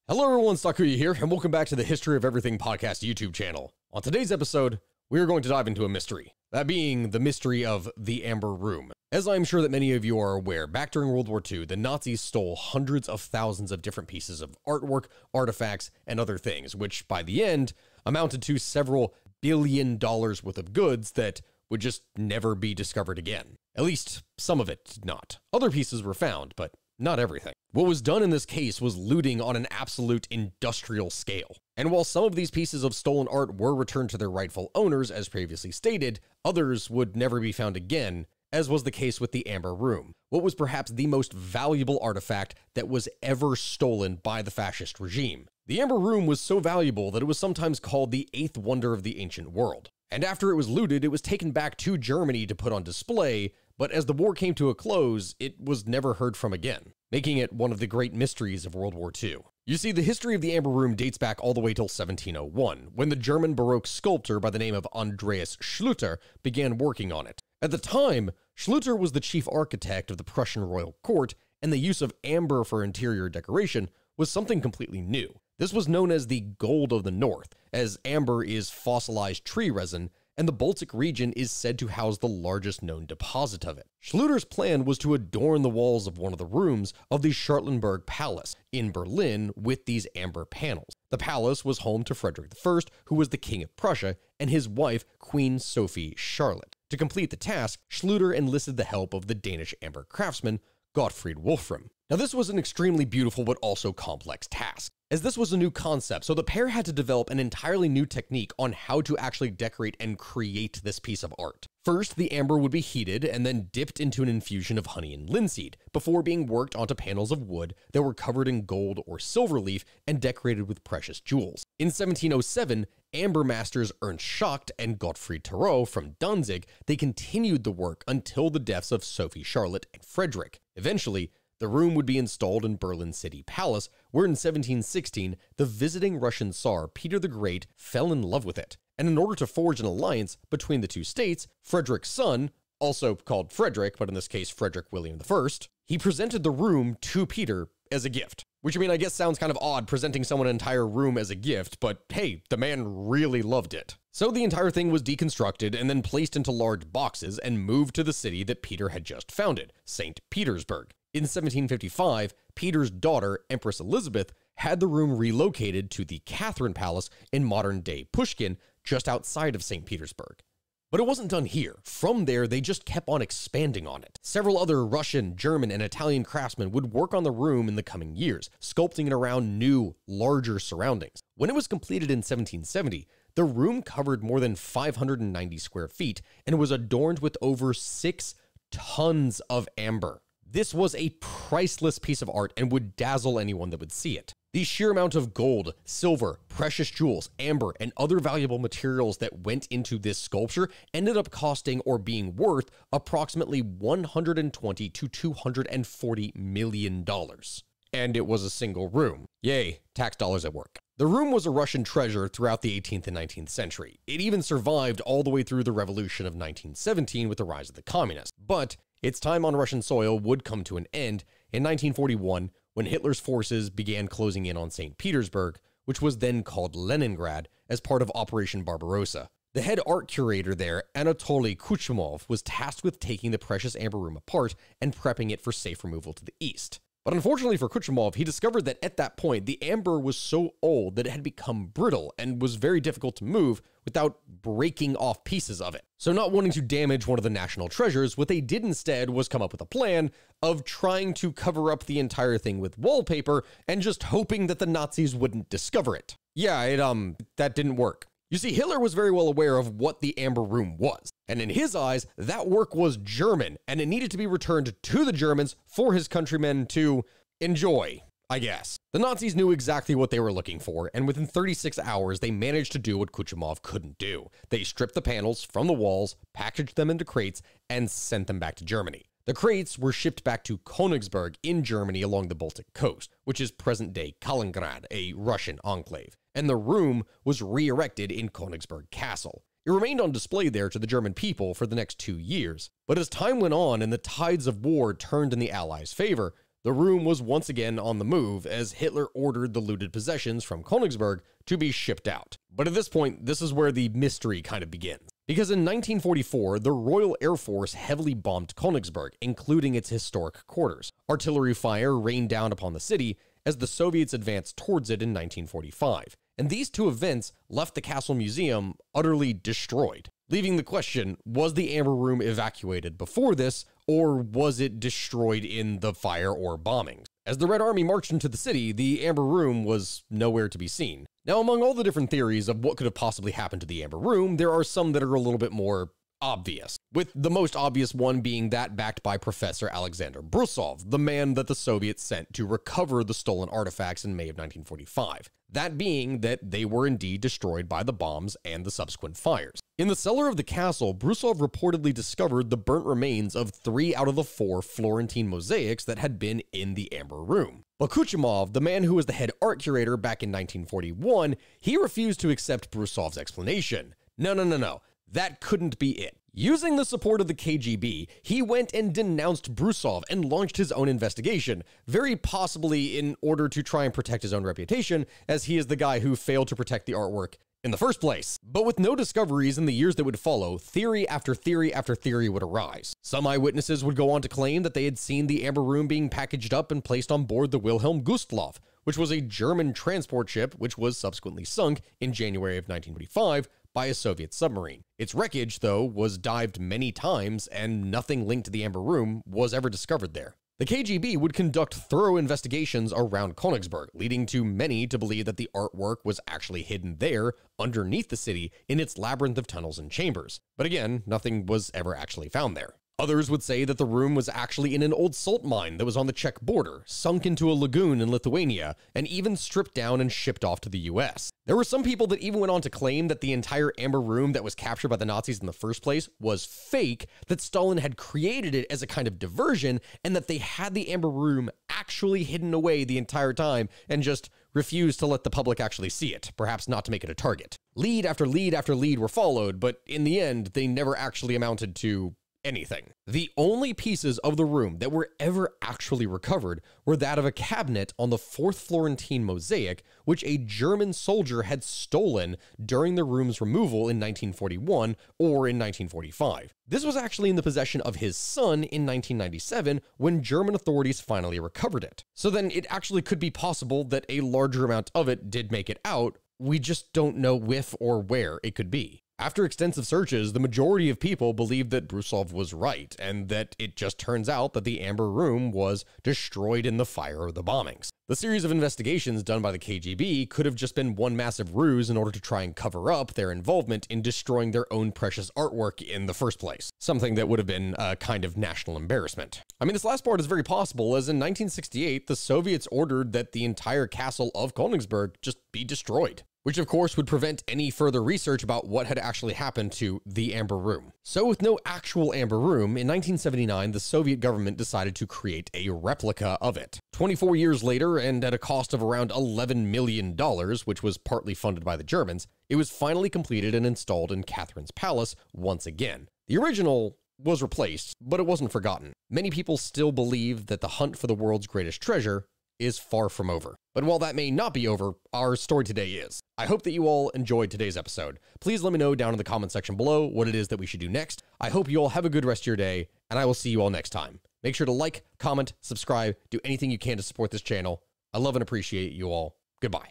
Hello everyone, Tsarskoye here, and welcome back to the History of Everything podcast YouTube channel. On today's episode, we are going to dive into a mystery, that being the mystery of the Amber Room. As I'm sure that many of you are aware, back during World War II, the Nazis stole hundreds of thousands of different pieces of artwork, artifacts, and other things, which by the end amounted to several $billion worth of goods that would just never be discovered again. At least some of it did not. Other pieces were found, but not everything. What was done in this case was looting on an absolute industrial scale. And while some of these pieces of stolen art were returned to their rightful owners, as previously stated, others would never be found again, as was the case with the Amber Room, what was perhaps the most valuable artifact that was ever stolen by the fascist regime. The Amber Room was so valuable that it was sometimes called the eighth wonder of the ancient world. And after it was looted, it was taken back to Germany to put on display, but as the war came to a close, it was never heard from again, making it one of the great mysteries of World War II. You see, the history of the Amber Room dates back all the way till 1701, when the German Baroque sculptor by the name of Andreas Schluter began working on it. At the time, Schluter was the chief architect of the Prussian royal court, and the use of amber for interior decoration was something completely new. This was known as the gold of the north, as amber is fossilized tree resin, and the Baltic region is said to house the largest known deposit of it. Schluter's plan was to adorn the walls of one of the rooms of the Charlottenburg Palace in Berlin with these amber panels. The palace was home to Frederick I, who was the king of Prussia, and his wife, Queen Sophie Charlotte. To complete the task, Schluter enlisted the help of the Danish amber craftsman, Gottfried Wolfram. Now, this was an extremely beautiful but also complex task, as this was a new concept, so the pair had to develop an entirely new technique on how to actually decorate and create this piece of art. First, the amber would be heated and then dipped into an infusion of honey and linseed, before being worked onto panels of wood that were covered in gold or silver leaf and decorated with precious jewels. In 1707, amber masters Ernst Schacht and Gottfried Tarot from Danzig, they continued the work until the deaths of Sophie Charlotte and Frederick. Eventually, the room would be installed in Berlin City Palace, where in 1716, the visiting Russian Tsar Peter the Great fell in love with it. And in order to forge an alliance between the two states, Frederick's son, also called Frederick, but in this case Frederick William I, he presented the room to Peter as a gift. Which, I mean, I guess sounds kind of odd presenting someone an entire room as a gift, but hey, the man really loved it. So the entire thing was deconstructed and then placed into large boxes and moved to the city that Peter had just founded, Saint Petersburg. In 1755, Peter's daughter, Empress Elizabeth, had the room relocated to the Catherine Palace in modern-day Pushkin, just outside of St. Petersburg. But it wasn't done here. From there, they just kept on expanding on it. Several other Russian, German, and Italian craftsmen would work on the room in the coming years, sculpting it around new, larger surroundings. When it was completed in 1770, the room covered more than 590 square feet and was adorned with over 6 tons of amber. This was a priceless piece of art and would dazzle anyone that would see it. The sheer amount of gold, silver, precious jewels, amber, and other valuable materials that went into this sculpture ended up costing or being worth approximately $120 to $240 million. And it was a single room. Yay, tax dollars at work. The room was a Russian treasure throughout the 18th and 19th century. It even survived all the way through the revolution of 1917 with the rise of the communists. But its time on Russian soil would come to an end in 1941 when Hitler's forces began closing in on St. Petersburg, which was then called Leningrad, as part of Operation Barbarossa. The head art curator there, Anatoly Kuchimov, was tasked with taking the precious amber room apart and prepping it for safe removal to the east. But unfortunately for Kuchimov, he discovered that at that point, the amber was so old that it had become brittle and was very difficult to move without breaking off pieces of it. So not wanting to damage one of the national treasures, what they did instead was come up with a plan of trying to cover up the entire thing with wallpaper and just hoping that the Nazis wouldn't discover it. Yeah, that didn't work. You see, Hitler was very well aware of what the Amber Room was, and in his eyes, that work was German, and it needed to be returned to the Germans for his countrymen to enjoy, I guess. The Nazis knew exactly what they were looking for, and within 36 hours, they managed to do what Kuchimov couldn't do. They stripped the panels from the walls, packaged them into crates, and sent them back to Germany. The crates were shipped back to Königsberg in Germany along the Baltic coast, which is present-day Kaliningrad, a Russian enclave, and the room was re-erected in Königsberg Castle. It remained on display there to the German people for the next 2 years, but as time went on and the tides of war turned in the Allies' favor, the room was once again on the move as Hitler ordered the looted possessions from Königsberg to be shipped out. But at this point, this is where the mystery kind of begins. Because in 1944, the Royal Air Force heavily bombed Königsberg, including its historic quarters. Artillery fire rained down upon the city as the Soviets advanced towards it in 1945. And these two events left the Castle Museum utterly destroyed, leaving the question, was the Amber Room evacuated before this, or was it destroyed in the fire or bombings? As the Red Army marched into the city, the Amber Room was nowhere to be seen. Now, among all the different theories of what could have possibly happened to the Amber Room, there are some that are a little bit more obvious, with the most obvious one being that backed by Professor Alexander Brusov, the man that the Soviets sent to recover the stolen artifacts in May of 1945. That being that they were indeed destroyed by the bombs and the subsequent fires. In the cellar of the castle, Brusov reportedly discovered the burnt remains of 3 out of the 4 Florentine mosaics that had been in the Amber Room. But Kuchimov, the man who was the head art curator back in 1941, he refused to accept Brusov's explanation. No. That couldn't be it. Using the support of the KGB, he went and denounced Brusov and launched his own investigation, very possibly in order to try and protect his own reputation, as he is the guy who failed to protect the artwork in the first place. But with no discoveries in the years that would follow, theory after theory after theory would arise. Some eyewitnesses would go on to claim that they had seen the Amber Room being packaged up and placed on board the Wilhelm Gustloff, which was a German transport ship which was subsequently sunk in January of 1945 by a Soviet submarine. Its wreckage, though, was dived many times and nothing linked to the Amber Room was ever discovered there. The KGB would conduct thorough investigations around Königsberg, leading to many to believe that the artwork was actually hidden there, underneath the city, in its labyrinth of tunnels and chambers. But again, nothing was ever actually found there. Others would say that the room was actually in an old salt mine that was on the Czech border, sunk into a lagoon in Lithuania, and even stripped down and shipped off to the US. There were some people that even went on to claim that the entire Amber Room that was captured by the Nazis in the first place was fake, that Stalin had created it as a kind of diversion, and that they had the Amber Room actually hidden away the entire time and just refused to let the public actually see it, perhaps not to make it a target. Lead after lead after lead were followed, but in the end, they never actually amounted to anything. The only pieces of the room that were ever actually recovered were that of a cabinet on the 4th Florentine mosaic, which a German soldier had stolen during the room's removal in 1941 or in 1945. This was actually in the possession of his son in 1997 when German authorities finally recovered it. So then it actually could be possible that a larger amount of it did make it out. We just don't know if or where it could be. After extensive searches, the majority of people believed that Brusov was right, and that it just turns out that the Amber Room was destroyed in the fire of the bombings. The series of investigations done by the KGB could have just been one massive ruse in order to try and cover up their involvement in destroying their own precious artwork in the first place, something that would have been a kind of national embarrassment. I mean, this last part is very possible, as in 1968, the Soviets ordered that the entire castle of Königsberg just be destroyed, which of course would prevent any further research about what had actually happened to the Amber Room. So with no actual Amber Room, in 1979, the Soviet government decided to create a replica of it. 24 years later, and at a cost of around $11 million, which was partly funded by the Germans, it was finally completed and installed in Catherine's Palace once again. The original was replaced, but it wasn't forgotten. Many people still believe that the hunt for the world's greatest treasure is far from over. But while that may not be over, our story today is. I hope that you all enjoyed today's episode. Please let me know down in the comment section below what it is that we should do next. I hope you all have a good rest of your day, and I will see you all next time. Make sure to like, comment, subscribe, do anything you can to support this channel. I love and appreciate you all. Goodbye.